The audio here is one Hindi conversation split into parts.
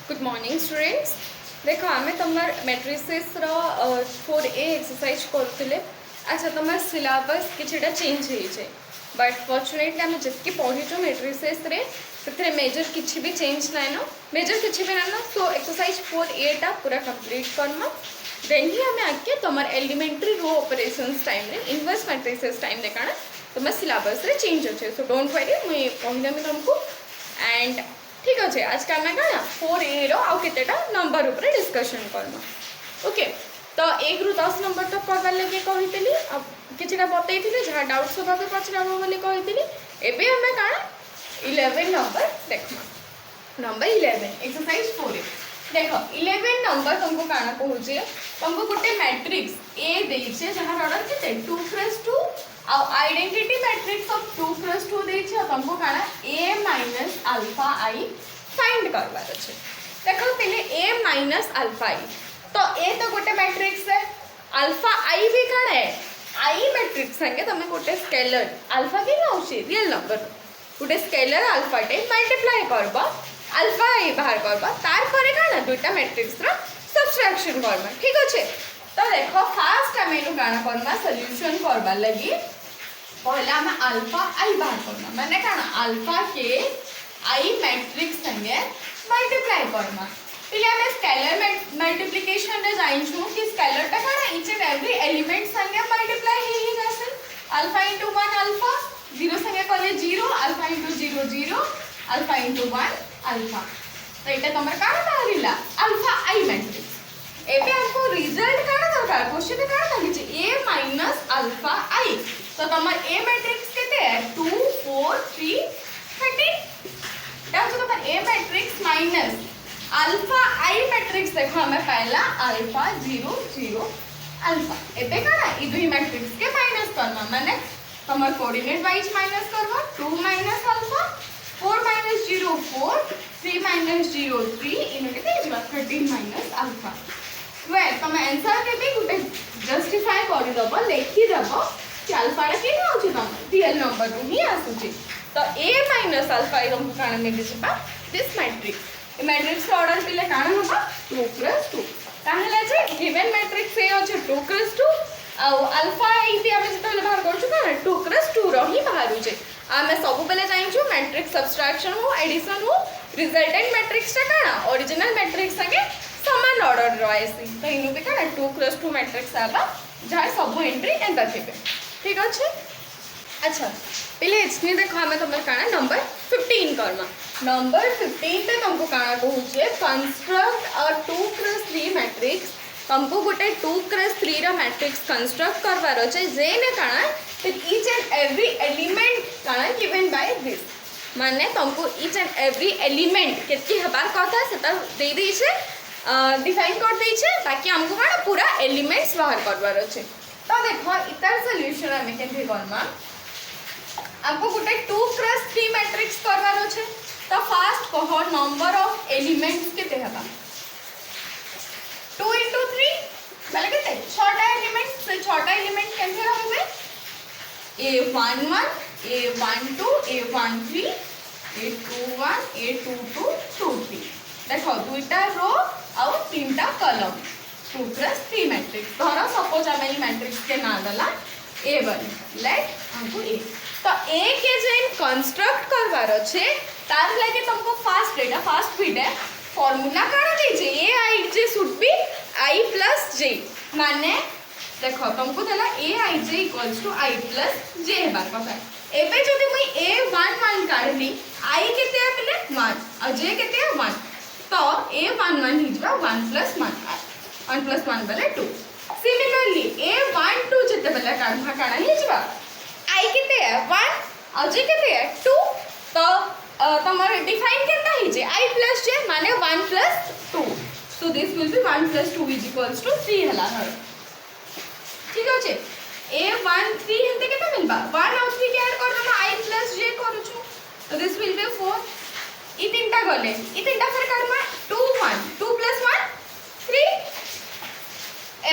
Good morning students. देख आम तुम मैट्रिसेस 4A एक्सरसाइज करूँ। अच्छा तुम सिलेबस किछटा चेंज हो बट फॉर्चुनेटली आम जितकी पढ़ीचु मैट्रिसेस से मेजर किसी भी चेंज ना न मेजर किसी भी ना सो एक्सरसाइज 4A टा पूरा कंप्लीट करना देन ही आम आगे तुम एलिमेंट्री रो ऑपरेशंस टाइम रे इनवर्स मैट्रिसेस टाइम रे काना तुम सिलेबस रे चेंज अच्छे सो डोंट वरी मुझे कहदेमी तुमको एंड ठीक अच्छे आज का आम क्या 4A आउ केतेटा नंबर उपर डिस्कशन करना। ओके तो 1 ରୁ 10 नंबर तक करवार लगे कही कि बतई जहाँ डाउट सब पचरा बोली कही एवं आम क्या 11 नंबर देखना। नंबर 11 एक्सरसाइज 4A देख 11 नंबर तुमको क्या कहे तुमको गोटे मैट्रिक्स ए देचे जहाँ ऑर्डर के 2/2 आइडेंटिटी मैट्रिक्स ऑफ 2/2 देछि तुमको क्या a minus alpha I find करवार अच्छे। देखो पहले a माइनस अल्फा आई तो a तो गोटे मैट्रिक्स है अल्फा आई भी क्या है आई मैट्रिक्स संगे तुम गोटे स्केलर अल्फा के नौचे रियल नंबर गोटे स्केलर अल्फा टे मल्टीप्लाई करबा अल्फा आई बाहर करबा तार परे काना दुईटा मैट्रिक्स रो सब्ट्रैक्शन करबा। ठीक अच्छे तो देखो फास्ट आम एनु गाना करना सॉल्यूशन करबा लगी पहले आम अल्फा आई बाहर करना माने काना अल्फा के आई मैट्रिक्स संगे मल्टीप्लाई करना पहले आम स्केलर मल्टीप्लिकेशन रे जाइछु कि स्केलर टा काना ईच एंड एवरी एलिमेंट संगे मल्टीप्लाई ही जासे अल्फा इनटू 1 अल्फा 0 संगे कले 0 alpha into 0 0 alpha into 1 alpha तो एटा तमर काना बाहरिला अल्फा आई मैट्रिक्स। एबे हमको रिजल्ट काना दरकार क्वेश्चन काना लागिছে a माइनस अल्फा आई तो तमर a मैट्रिक्स केते है 2 4 3 13 ता जो तमर a matrix minus alpha I matrix देखो हमें पहला अल्फा 0 0 अल्फा एबे काना ई दुई मैट्रिक्स के माइनस करना माने तमर कोऑर्डिनेट वाइज माइनस करबा 2 माइनस अल्फा 4 माइनस 0 4 3 माइनस 0 3 इनो केते जबा 13 माइनस अल्फा वे तुम आंसर देबे गुटे जस्टिफाई करि दबो लिखि दबो कि अल्फा रे के होछि तुम रियल नंबर रू ही आसुछि तो a माइनस अल्फा इ तुमको काना मिल जेबा this matrix A matrix order पिले काना होबा 2/2 ताहले जे गिवन मैट्रिक्स ए अछि 2/2 आ अल्फा इति हम जतले बाहर करछु का 2/2 रही बाहर जे आमे सब बेले जाइछु मैट्रिक्स सब्ट्रैक्शन हो एडिशन हो रिजल्टेंट मैट्रिक्स टा काना ओरिजिनल मैट्रिक्स संगे समान ऑर्डर रहिसी तो इनु भी काना 2/2 मैट्रिक्स आबा जहाँ सब एंट्री एंटर थेबे। ठीक अच्छे अच्छा पहले इसमें देखो हमें तुम क्या नंबर 15 करना। नंबर 15 पे तुमको क्या कहूँ कंस्ट्रक्ट अ 2/3 मैट्रिक्स तुमको गोटे 2/3 रा मैट्रिक्स कंस्ट्रक्ट करवार अच्छे जेने काना ईच एंड एवरी एलिमेंट काना गिवन बाय दिस माने तुमको ईच एंड एवरी एलिमेंट केतकी हबार कथा सेता दे देछे डिफाइन कर देछे ताकि हमको काना पूरा एलिमेंट्स बाहर करवार अच्छे। तो देखो इतार सॉल्यूशन हमें केनथि करना आपको गोटे 2/3 मैट्रिक्स करवार अच्छे तो फास्ट कह नंबर ऑफ एलिमेंट्स केते हबा 2 into 3 बेले केते 6टा एलिमेंट से 6टा एलिमेंट केनथि रहबे a11 a12 a13 a21 a22 23 देखो दुईटा रो और तीनटा कॉलम 2/3 मैट्रिक्स धरो सपोज आम मैट्रिक्स के नाम दला a1 लेट हमको a तो a के जेन कंस्ट्रक्ट करवार अच्छे तार लगे तुमको फास्ट डेटा फास्ट फीड है फार्मूला काना देजे a i j should be i plus j माने देखो तुमको दला a i j equals to i plus j हेबार कथा एबे जदी मुई a11 काढली i केते आबले 1 और j केते 1 तो a11 हिजबा 1 प्लस 1 प्लस 1 बेले 2 सिमिलरली a12 जते बेले काढा काढा हिजबा आई केते है 1 और जे केते है 2 तो तमर डिफाइन केता ही जे i प्लस j माने 1 plus 2 so this will be 1 plus 2 is equals to 3 हला हर। ठीक अछि a1 3 हते केता मिलबा 1 और 3 के ऐड कर दमा i प्लस j करूछु तो दिस विल बी 4 ई तीनटा गले ई तीनटा फिर करबा 2 1 2 प्लस 1 3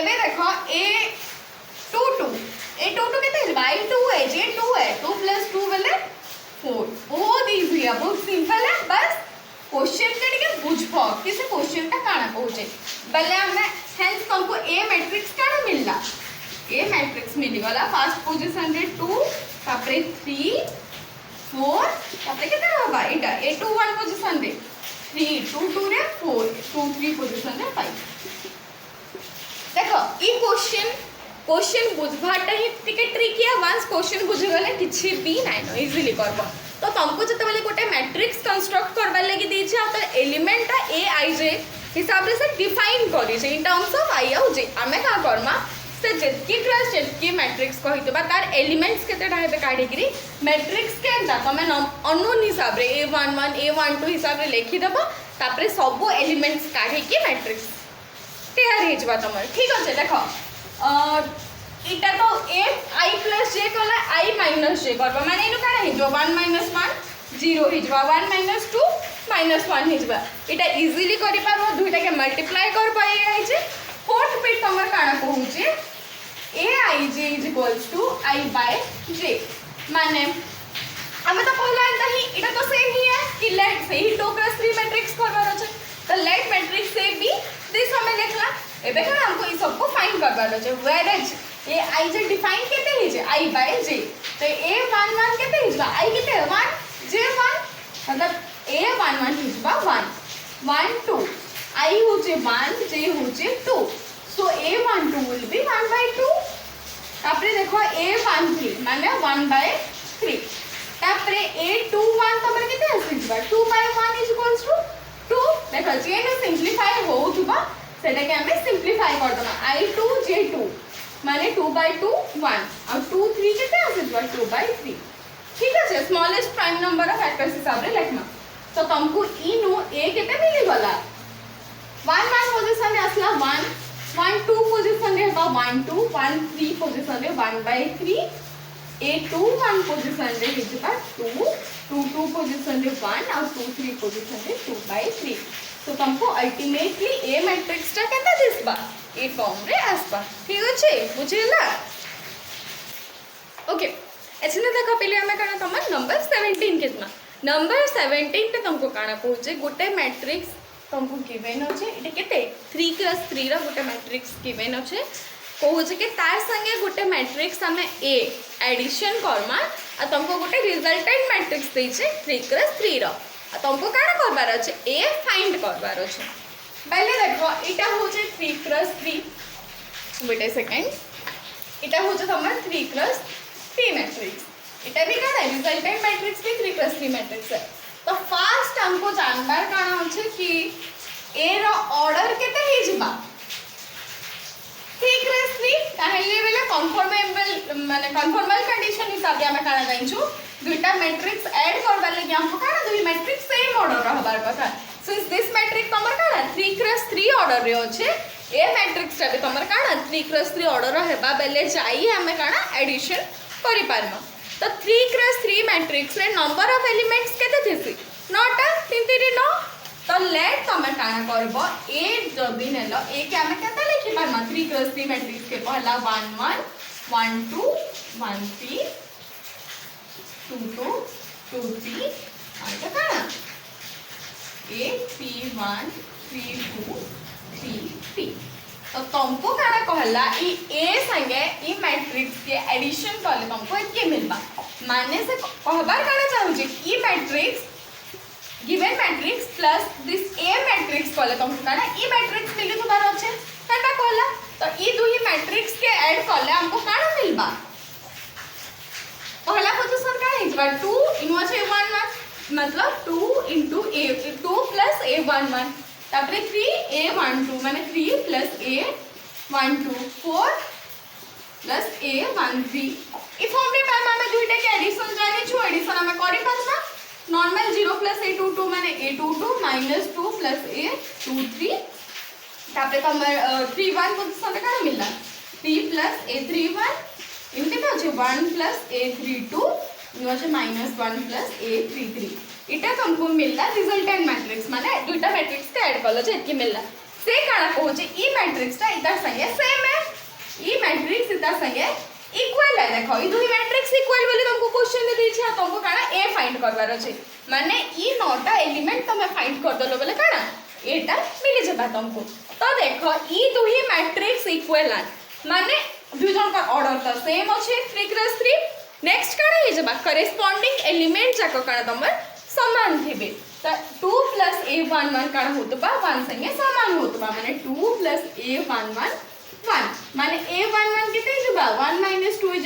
एबे देखो a22 a22 केते हिलबा i2 है j2 है 2 प्लस 2 वाले 4 बहुत इजी है बहुत सिंपल है बस क्वेश्चन के टिके बुझबो कि से क्वेश्चन टा काना कहूचे बेले हमें हेंस तुमको ए मैट्रिक्स काना मिलला ए मैट्रिक्स मिली गला फर्स्ट पोजीशन रे 2 तापरे 3 4 तापरे केते रहबा एटा ए 2 1 पोजीशन रे 3 2 2 रे 4 2 3 पोजीशन रे 5 देखो ई क्वेश्चन बुझबाटा ही टिके ट्रिकी है वंस क्वेश्चन बुझ गले किछि भी नाइ नो इजीली करबो तो तुमको जते बेले गोटे मैट्रिक्स कंस्ट्रक्ट करबा लागि दी छै तो एलिमेंट टा ए आई जे हिसाब रे से डिफाइन करी छै इन टर्म्स ऑफ आई आउ जे हमें का करमा से जेतकी क्लास जेतकी मैट्रिक्स कहितबा तार एलिमेंट्स केतेटा हेबे काढी करी मैट्रिक्स के जा तमे अननोन हिसाब रे a11 a12 हिसाब रे लिखि देबो तापरे सब एलिमेंट्स काढी के मैट्रिक्स तैयार हे जबा तमर ठीक अछि देखो इटा तो a I plus j कला I minus j करबा माने इनु काना हे जो 1 minus 1 0 हे जबा 1 minus 2 minus 1 हे जबा इटा इजीली करि पारबो दुइटा के मल्टीप्लाई कर पाई आई जे फोर्थ बिट तमर काना कहूचे aij is equals to I by j माने हमें तो पहला एंता ही इटा तो सेम ही है कि लेट से ही 2 + 3 मैट्रिक्स करबार अछि तो लेट मैट्रिक्स से भी दिस हमें लिखला एबे का हमको ई सब को फाइंड करबार अछि where is a i j define केते हे जे I by j तो a11 केते हिजबा I केते 1 j1 मतलब a11 हिजबा 1 1 2 I होचे 1 j होचे 2 so a12 will be 1 by 2 तापरे देखो a13 माने 1 by 3 तापरे a21 तमरे केते आसीबा 2 by 1 is equals to 2 देखो जे ने सिंपलीफाई होउतबा सेटा के हमें सिंपलीफाई कर दमा I2 j2 माने 2 by 2 1 और 2 3 केते आसीबा 2 by 3 ठीक है smallest prime number of factors हिसाब रे लिखना तो तुमको ई नो a केते मिली गला 1 1 पोजीशन रे आसला 1 1 2 पोजीशन रे बा 1 2 1 3 पोजीशन रे 1 by 3 a2 1 पोजीशन रे हिजबा 2 2 2 पोजीशन रे 1 और 2 3 पोजीशन रे 2 by 3 तो तुमको अल्टीमेटली ए मैट्रिक्स टा केता दिसबा ए फॉर्म रे आसबा ठीक अछि बुझिला ओके एछने देखो पहले हमें काना तमन नंबर 17 केतना नंबर 17 पे तुमको काना पहुंचे गोटे मैट्रिक्स तुमको गिवन अच्छे ये केते 3 + 3 रा गोटे मैट्रिक्स गिवन अच्छे कहूचे कि तार संगे गोटे मैट्रिक्स हमें ए एडिशन करमा आ तुमको गोटे रिजल्टेंट मैट्रिक्स देछे 3 + 3 रा आ तुमको काना करबार अच्छे ए फाइंड करबार अच्छे पहले देखो इटा होचे 3 + 3 वेट अ सेकंड इटा होचे तमर 3 + 3 मैट्रिक्स इटा भी काना रिजल्टेंट मैट्रिक्स भी 3 + 3 मैट्रिक्स है तो फर्स्ट हमको जानबार काना होचे कि ए रो ऑर्डर केते हे जिबा 3 + 3 काहेले बेले कन्फर्मेबल माने कन्फर्मल कंडीशन हिसाब रे हमें काना जाइछु दुईटा मैट्रिक्स ऐड करबा लागि हमको काना दुई मैट्रिक्स सेम ऑर्डर रहबार कथा सिंस दिस मैट्रिक्स तमर काना 3 + 3 ऑर्डर रे होचे ए मैट्रिक्स टा भी तमर काना 3 + 3 ऑर्डर हेबा बेले जाई हमें काना एडिशन करि पारमा तो 3 + 3 मैट्रिक्स रे नंबर ऑफ एलिमेंट्स केते थिसी 9टा 3 3 9 तो लेट तमे काना करबो ए जदी नेलो ए के हमें केते लिखि पारमा 3 + 3 मैट्रिक्स के पहला 1 1 1 2 1 3 2 2 2 3 आटा काना ए 3 1 3 2 3 3 तो तुमको काना कहला ई ए संगे ई मैट्रिक्स के एडिशन करले तुमको एके मिलबा माने से कहबार काना चाहू जे ई matrix given matrix plus this A matrix कहले तुमको काना ई मैट्रिक्स मिली तो बार अछि काटा कहला तो ई दुही मैट्रिक्स के ऐड करले हमको काना मिलबा पहला पोजीशन का हिजबा 2 इनवा छे 1 1 मतलब 2 * a 2 + a11 तापरे 3 a12 माने 3 + a12 4 + a13 ई फॉर्म रे मैम हमें दुईटा के एडिशन जाने छु एडिशन हमें करि परबा नॉर्मल 0 + a22 माने a22 - 2 + a23 तापरे तमर 3 1 पोजीशन का मिलला 3 + a31 इनके तो जे 1 + a32 इनो जे -1 + a33 इटा तुमको मिलला रिजल्टेंट मैट्रिक्स माने दुईटा मैट्रिक्स के ऐड करलो जे कि मिलला से काना कहूचे ई मैट्रिक्स ता इतार संगे सेम है ई मैट्रिक्स इतार संगे इक्वल है देखो ई दुई मैट्रिक्स इक्वल बोली तुमको क्वेश्चन दे दी छै तुमको काना ए फाइंड करबार छै माने ई 9टा एलिमेंट तुम फाइंड कर दलो बोले काना एटा मिली जबा तुमको। तो देखो ई दुही मैट्रिक्स इक्विवेलेंट माने दुई जन का ऑर्डर तो सेम अच्छे 3 क्रॉस 3 नेक्स्ट काना हे जबा करेस्पोंडिंग एलिमेंट जाको काना तमर समान थिबे। तो 2 + a11 काना होतबा 1 संगे समान होतबा माने 2 + a11 1 माने a11 केते जबा 1 - 2 =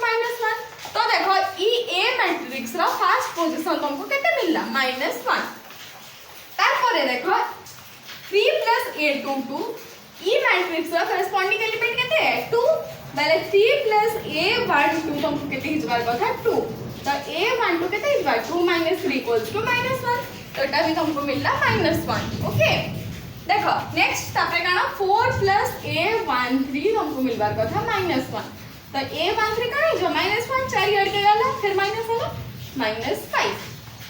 -1। तो देखो ई ए मैट्रिक्स रा फर्स्ट पोजीशन तुमको केते मिलला -1। तारपरे देखो 3 + a22 ई मैट्रिक्स रा करस्पोंडिंग एलिमेंट केते है 2 बेले 3 + a12 तुमको केते हिजबार कथा 2। तो a12 केते हिजबा 2 - 3 = -1। तो एटा भी तुमको मिलला -1। ओके देखो नेक्स्ट तापरे काना 4 + a13 तुमको मिलबार कथा -1। तो a13 काना जो -1 4 हट के गला फिर माइनस होला -5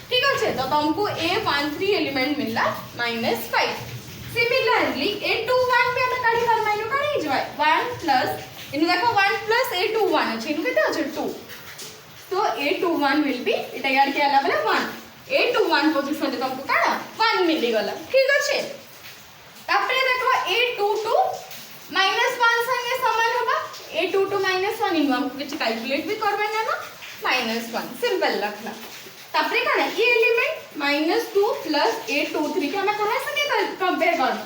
ठीक अच्छे। तो तुमको a13 एलिमेंट मिलला -5। सिमिलरली a21 पे हम काढी कर माइनो काढी जवा 1 प्लस इनु देखो 1 + a21 अछि इनु केते अछि 2। तो a21 विल बी इटा यार के आला बले 1 a21 पोजीशन रे तुमको काना 1 मिली गला ठीक अछि। तापरे देखो a22 -1 संगे समान होबा a22 -1 इनु हमको किछ कैलकुलेट भी करबे ना -1 सिंपल रखला। तापरे काना ये एलिमेंट -2 + a23 के हमें कहां संगे कंपेयर करना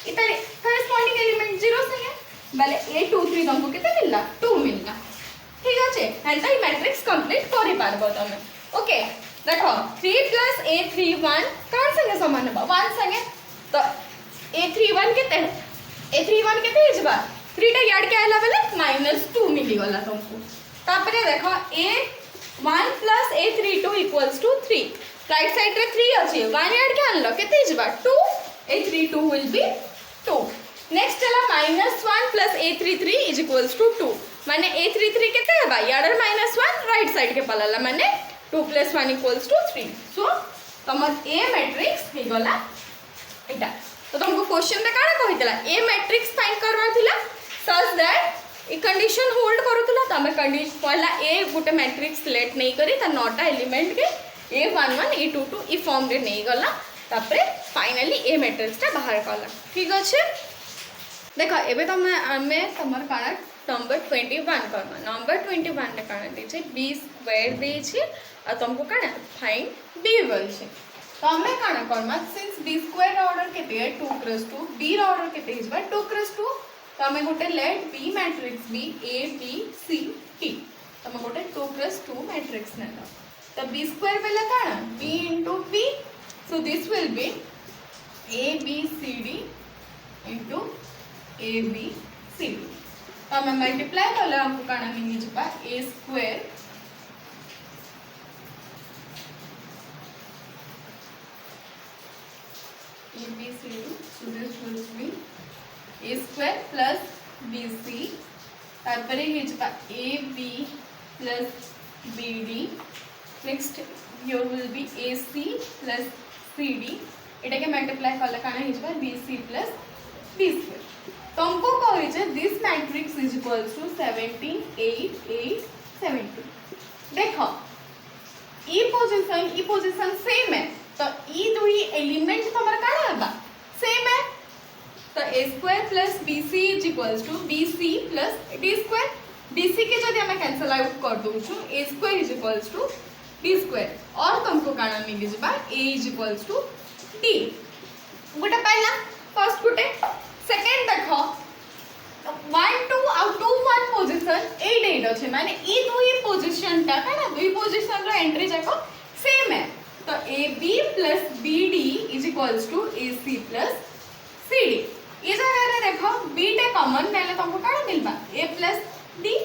इता करस्पोंडिंग एलिमेंट 0 संगे बेले a23 तुमको कितने मिलला 2 मिलला ठीक अछि। हेंता ई मैट्रिक्स कंप्लीट करि पारबो तमे। ओके देखो 3 + a31 कान संगे समान होबा 1 संगे। तो a31 केते a31 केते हिजबा 3 टा याड के आला बेले -2 मिली गला तुमको। तापरे देखो a1 + a32 = 3 राइट साइड रे 3 अछि 1 याड के आनलो केते हिजबा 2 a32 विल बी 2। नेक्स्ट हला -1 + a33 = 2 माने a33 केते हेबा याडर -1 राइट साइड के पलाला माने 2 + 1 = 3। सो तमर ए मैट्रिक्स हे गला एटा। तो तुमको क्वेश्चन रे काना कहितला ए मैट्रिक्स फाइंड करवार थिला such that a condition hold करूतला। तमे कंडीशन पहला ए गुटे मैट्रिक्स सिलेक्ट नहीं करी त 9टा एलिमेंट के a11 a22 ई फॉर्म रे नहीं गला तापरे फाइनली ए मैट्रिक्स ता बाहर कला ठीक अछि। देखो एबे तमे हमें तमर काना नंबर 21 करना नंबर 21 रे काना दे छै b² दे छै आ तुमको काना फाइंड b बोल छै। तो हमें काना करना सिंस b² ऑर्डर केते है 2 × 2 b रा ऑर्डर केते हिजबा 2 × 2। तो हमें गोटे let b matrix b a b c t तो हमें गोटे 2 × 2 मैट्रिक्स नेला। तो b² बेला काना b * b so this will be a b c d into a b c d। तो हमें मल्टीप्लाई कला हमको काना मिली जबा a² a b c d so this will be a² plus bc तारपरे हे जबा ab plus bd next here will be ac plus cd एटा के मल्टीप्लाई कला काना हे जबा bc plus b²। तुमको कहि जे this matrix is equals to 17 8 8 17। देखो ई पोजीशन सेम है तो ई दुई एलिमेंट तमर काना हेबा सेम है। तो a² + bc = bc + d²। dc के जदि हम कैंसिल आउट कर दउ छु a² = b² और तुमको काना मिली जबा a = d गोटे पाइला फर्स्ट गोटे सेकंड देखो 1 2 और 2 1 पोजीशन 8 8 अछि माने ई दुई पोजीशन ता काना दुई पोजीशन रो एंट्री जाको सेम है। तो ab + bd = ac + cd ये जगह रे देखो b टे कॉमन नेले तुमको काना मिलबा a + d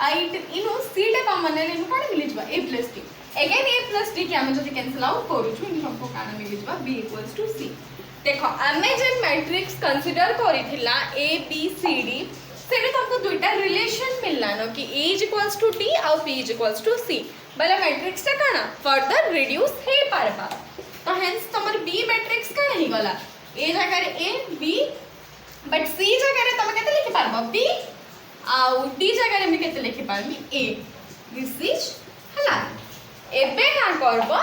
I Eno c टे कॉमन नेले इनो काना मिली जबा a + d again a + d के हम जदि कैंसिल आउट करू छु इन तुमको काना मिली जबा b = c। देखो आमे जे मैट्रिक्स कंसीडर करिथिला a b c d सेने तुमको दुईटा रिलेशन मिलला न कि a = d और b = c बले मैट्रिक्स ता काना फर्दर रिड्यूस हे पारबा। तो हेंस तमर b मैट्रिक्स काना ही गला a जगह रे a b बट c जगह रे तम केते लिखि पारबा b और d जगह रे मी केते लिखि पारमी a दिस इज हला एबे का करबो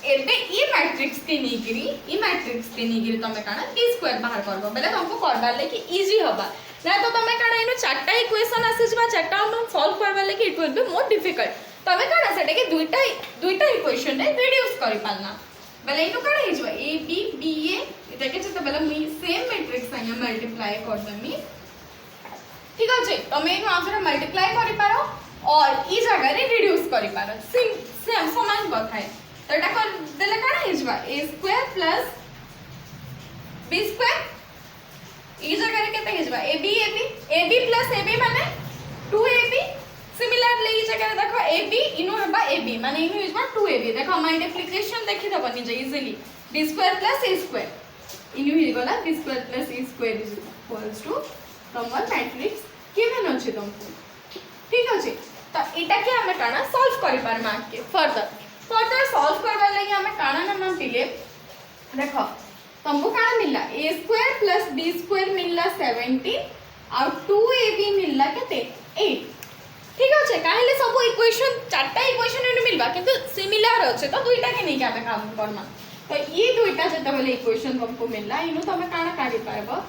एबे ई मैट्रिक्स के नीगिरी तमे काना बी स्क्वायर बाहर करबो बेले तुमको करबार लेके इजी होबा ना तो तमे काना इनो चारटा इक्वेशन आसे जबा चारटा हम सॉल्व करबार लेके it will be more difficult तमे काना सेटा के दुईटा इक्वेशन रे रिड्यूस करि पालना बेले इनो काना हिजबा ए बी बी ए एटा के जते बेले मी सेम मैट्रिक्स संगे मल्टीप्लाई कर दमी ठीक अछि तमे इनो आफर मल्टीप्लाई करि पारो और ई जगह रे रिड्यूस करि पारो सेम समान बात है तो एटा कर देले काना हिजबा a square plus b square ई जगह रे केते हिजबा ab प्लस ab माने 2ab सिमिलरली ई जगह रे देखो ab इनो हेबा ab माने इनो हिजबा 2ab देखो मल्टीप्लिकेशन देखि दबनी जे easily b square plus a square इनो हि गला b square plus a square is equals to तमर मैट्रिक्स गिवन अछि तुमको ठीक अछि तो एटा के हमें काना सॉल्व करि पार मा के फर्दर सॉल्व करबा लगी हमें काना ना नाम पिले देखो तुमको काना मिलला a square plus b square मिलला 17 और 2ab मिलला केते 8 ठीक अछि काहेले सब इक्वेशन चारटा इक्वेशन ने मिलबा किंतु सिमिलर अछि तो दुईटा के नै के हमें काम करना तो ये दुईटा जते वाले इक्वेशन तुमको मिलला इनो तमे काना काढी पारबो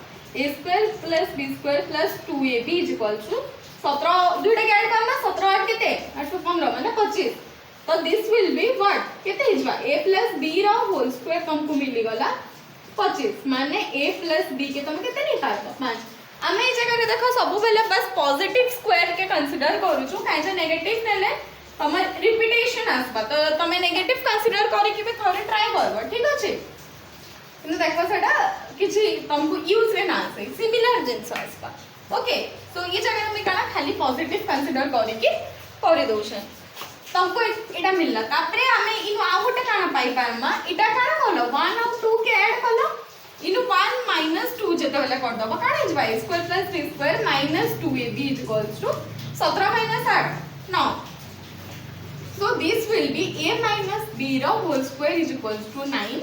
a square plus b square plus 2ab is equal to 17 दुईटा के ऐड करना 17 8 केते 8 15 माने 25 तो दिस विल बी व्हाट केते हिजबा a प्लस b रा होल स्क्वायर तुमको मिली गला 25 माने a प्लस b के तुम केते नहीं पारबो 5 हमें ई जगह रे देखो सब बेले बस पॉजिटिव स्क्वायर के कंसीडर करू छु काहे जे नेगेटिव नेले हमर रिपीटेशन आसबा तो तमे नेगेटिव कंसीडर करे कि बे थोड़े ट्राई करबो ठीक अछि किंतु देखो सेटा किछि तुमको यूज रे ना आसे सिमिलर जिंस आसबा ओके सो ये जगह में काना खाली पॉजिटिव कंसीडर करे कि करे दोछन तुमको एटा मिलला तापरे हमें इनो आ गोटे काना पाई पारमा एटा काना बोलो 1 और 2 के ऐड कलो इनो 1 2 जते वाला कर दबो काना हिजबा a square plus b square minus 2ab is equals to 17 8 9 so this will be a minus b रा whole square is equals to 9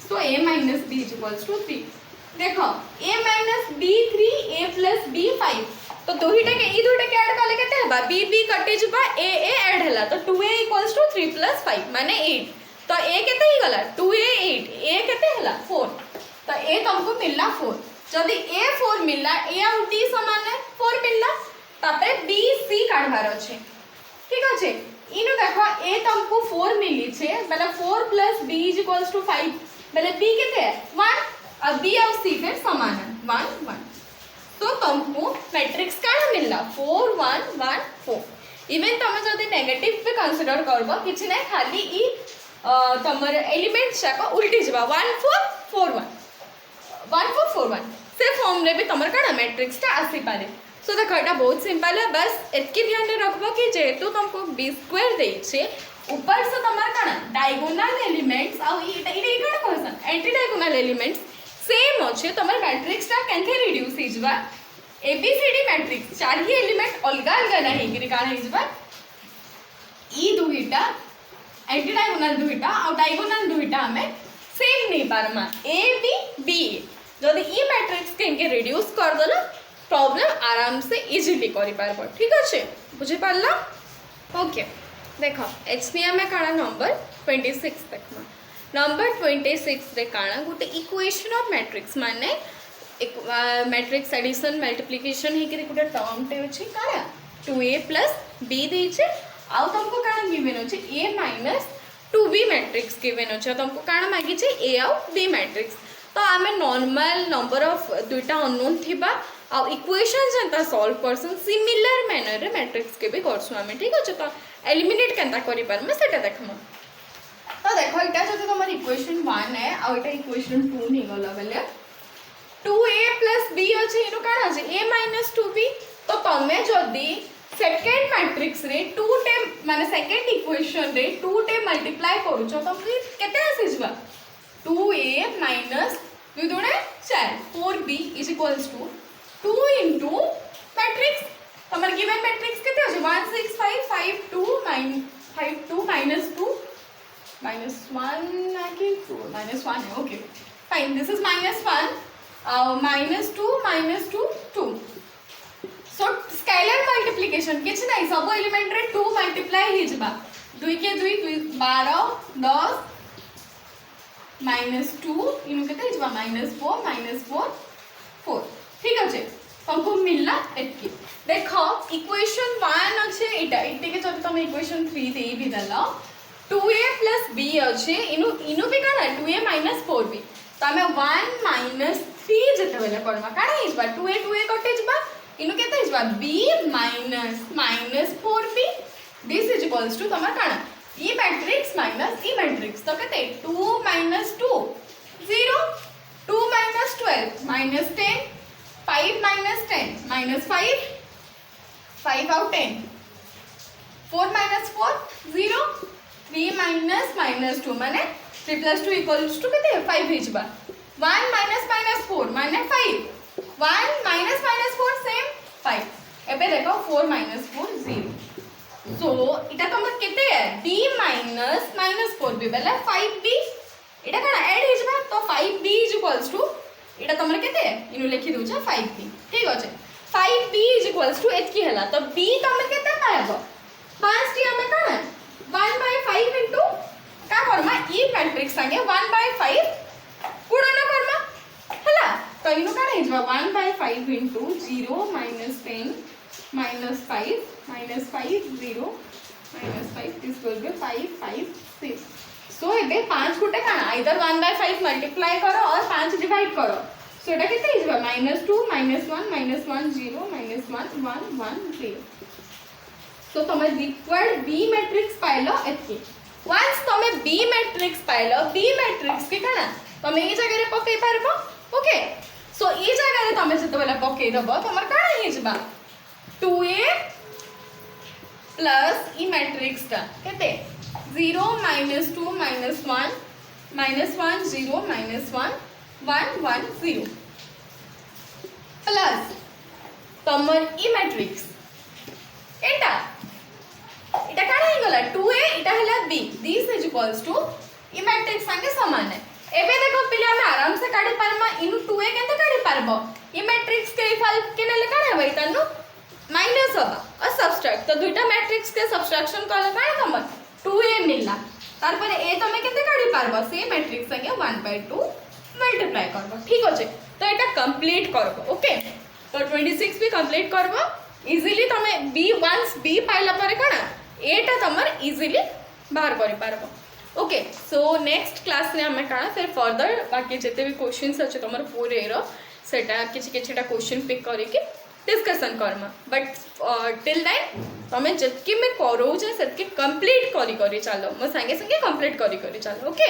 so a minus b is equals to 3 देखो a minus b 3 a plus b 5 तो दोहिटा के ई दुइटा के ऐड करले केते हेबा b b कटि जबा a a ऐड हला तो 2a equals to 3 plus 5 माने 8 तो a केते ही गला 2a 8 a केते हला 4 तो a तुमको मिलला 4 जदी a 4 मिलला a और d समान है 4 मिलला तापरे b c काढबार अछि ठीक अछि इनु देखो a तुमको 4 मिली छे मतलब 4 plus b is equals to 5 मतलब b केते है 1 और b और c फिर समान है 1 1 तो तुमको मैट्रिक्स का मिलला 4 1 1 4 इवन तुम जदी नेगेटिव पे कंसीडर करबो किछ नै खाली ई तमर एलिमेंट्स का उल्टी जबा 1 4 4 1 1 4 4 1 से फॉर्म रे भी तमर काना मैट्रिक्स ता आसी पारे सो देखो एटा बहुत सिंपल है बस एतकी ध्यान रे रखबो कि जेतु तुमको b स्क्वायर देई छे ऊपर से तमर काना डायगोनल एलिमेंट्स आ इटा काना कहसन एंटी डायगोनल एलिमेंट्स सेम अछि तमर मैट्रिक्स ता केनथे रिड्यूस हिजबा एबीसीडी मैट्रिक्स चार ही एलिमेंट अलग अलग नहीं कि काना हिजबा ई दुईटा एंटी डायगोनल दुईटा और डायगोनल दुईटा हमें सेम नहीं पारमा ए बी बी जदी ई मैट्रिक्स के रिड्यूस कर दला प्रॉब्लम आराम से इजीली करि पारबो ठीक अछि बुझि पारला ओके देखो एचपीएम में काना नंबर 26 देखमा नंबर 26 रे काना गोटे इक्वेशन ऑफ मैट्रिक्स माने एक मैट्रिक्स एडिशन मल्टीप्लिकेशन हे कि गोटे टर्म टे अछि काना 2a + b दे छै आ तुमको काना गिवन अछि a - 2b मैट्रिक्स गिवन अछि तुमको काना मागी छै a और b मैट्रिक्स तो आमे नॉर्मल नंबर ऑफ दुईटा अननोन थिबा आ इक्वेशन जनता सॉल्व करसन सिमिलर मैनर रे मैट्रिक्स के भी करसु आमे ठीक अछि तो एलिमिनेट केनता करि परमे सेटा देखम तो देखो इटा जदि हमर इक्वेशन 1 है आ इटा इक्वेशन 2 नि गला बेले 2a + b अछि इनो काना अछि a - 2b तो तमे जदि सेकंड मैट्रिक्स रे 2 टे माने सेकंड इक्वेशन रे 2 टे मल्टीप्लाई करू छ तो केते आसीजबा 2a - 2 दुणे 4 4b is equals to 2 into matrix हमर गिवन मैट्रिक्स केते अछि 1 6 5 5 2 5 2 -2 -1 आके 2 -1 है okay fine this is -1 -2 2 so scalar multiplication किछ नै सब एलिमेंट रे 2 मल्टीप्लाई हि जबा 2 के 2 12 10 -2 इनु केते हिजबा -4 4 ठीक अच्छे तुमको मिलला एतकी देखो इक्वेशन 1 अच्छे इटा इटे के जब तुम इक्वेशन 3 दे भी दला 2a + b अच्छे इनु इनु भी काना 2a - 4b तो हमें 1 - 3 जते बेले करबा काना हिजबा 2a कटे जबा इनु केते हिजबा b - 4b this is equals to तमर काना e matrix minus e matrix तो कहते 2 - 2 0 2 - 12 -10 5 - 10 -5 5 out 10 4 - 4 0 3 - 2 माने 3 + 2 = कहते 5 हिजबा 1 - -4 माने 5 1 - -4 सेम 5 एबे देखो 4 - 4 0 सो इटा तमर केते है b - -4b बेला 5b इटा कना ऐड हिजबा तो 5b = इटा तमर केते है इनु लिखि दउ छ 5b ठीक अछि 5b = एतकी हला तो b तमर केते पाएबो 5 टी हमें कना 1/5 इनटू का करमा e मैट्रिक्स संगे 1/5 गुणन करमा हला तो इनु कना हिजबा 1/5 इनटू 0 - 10 -5 -5 0 -5 this will be 5 5 6 सो एबे 5 गुटे काना आइदर 1/5 मल्टीप्लाई करो और 5 डिवाइड करो सो एटा केते हिजबा -2 -1 -1 0 -1 1 1 0 सो तमे रिक्वायर्ड b मैट्रिक्स पाइलो एतकी वंस तमे b मैट्रिक्स पाइलो b मैट्रिक्स के काना तमे ई जगह रे पके पारबो ओके सो ई जगह रे तमे जते बेला पके दबो तमर काना हिजबा 2a प्लस ई मैट्रिक्स का कहते 0 - 2 - 1 -1 0 -1 1 1 0 प्लस तमर ई मैट्रिक्स एटा इटा काना हे गला 2a इटा हला b this is equals to e matrix संगे समान है एबे देखो पिले हम आराम से काढी पारमा इनु 2a केते काढी पारबो ई मैट्रिक्स के फल के नेले काढा होई तनु माइनस होगा और सब्सट्रैक्ट तो दुईटा मैट्रिक्स के सब्सट्रैक्शन कले काहे तमर 2a मिलला तार पर a तमे केते काढी पारबो से मैट्रिक्स संगे 1/2 मल्टीप्लाई करबो ठीक होचे तो एटा कंप्लीट करबो ओके तो 26 भी कंप्लीट करबो इजीली तमे b वंस b पाइला पर काना एटा तमर इजीली बाहर करि पारबो ओके सो नेक्स्ट क्लास रे हमें काना फिर फर्दर बाकी जते भी क्वेश्चंस अछि तमर 4a रो सेटा किछटा क्वेश्चन पिक करि के discussion Karma but till that तमें जितकी मैं करो सेतके कंप्लीट करी चलो मो संगे संगे कंप्लीट करी चलो ओके।